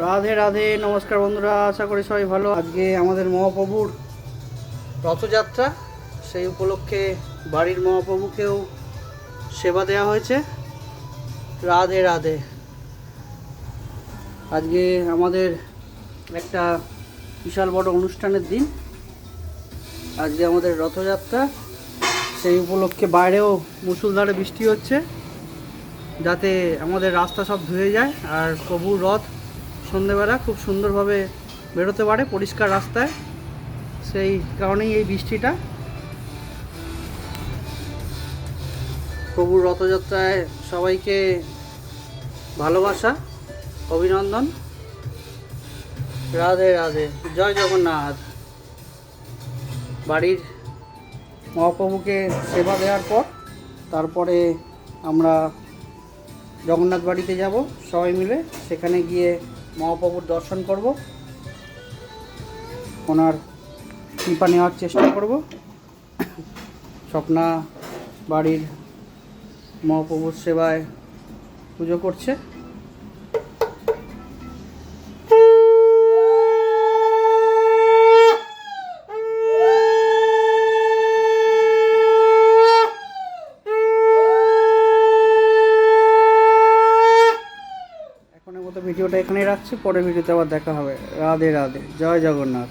রাধে রাধে, নমস্কার বন্ধুরা, আশা করি সবাই ভালো। আজকে আমাদের মহাপ্রভুর রথযাত্রা, সেই উপলক্ষে বাড়ির মহাপ্রভুকেও সেবা দেওয়া হয়েছে। রাধে রাধে। আজকে আমাদের একটা বিশাল বড় অনুষ্ঠানের দিন। আজকে আমাদের রথযাত্রা, সেই উপলক্ষে বাইরেও মুষলধারে বৃষ্টি হচ্ছে, যাতে আমাদের রাস্তা সব ধুয়ে যায় আর প্রভুর রথ সন্ধেবেলা খুব সুন্দরভাবে বেরোতে পারে পরিষ্কার রাস্তায়। সেই কারণেই এই বৃষ্টিটা। প্রভুর রথযাত্রায় সবাইকে ভালোবাসা, অভিনন্দন। রাধে রাধে, জয় জগন্নাথ। বাড়ির মহাপ্রভুকে সেবা দেওয়ার পর তারপরে আমরা জগন্নাথ বাড়িতে যাব সবাই মিলে। সেখানে গিয়ে মহাপ্রভুর দর্শন করব, ওনার কৃপা নেওয়ার চেষ্টা করব। স্বপ্না বাড়ির মহাপ্রভুর সেবায় পুজো করছে। এখনের মতো ভিডিওটা এখানেই রাখছি, পরের ভিডিওতে আবার দেখা হবে। রাধে রাধে, জয় জগন্নাথ।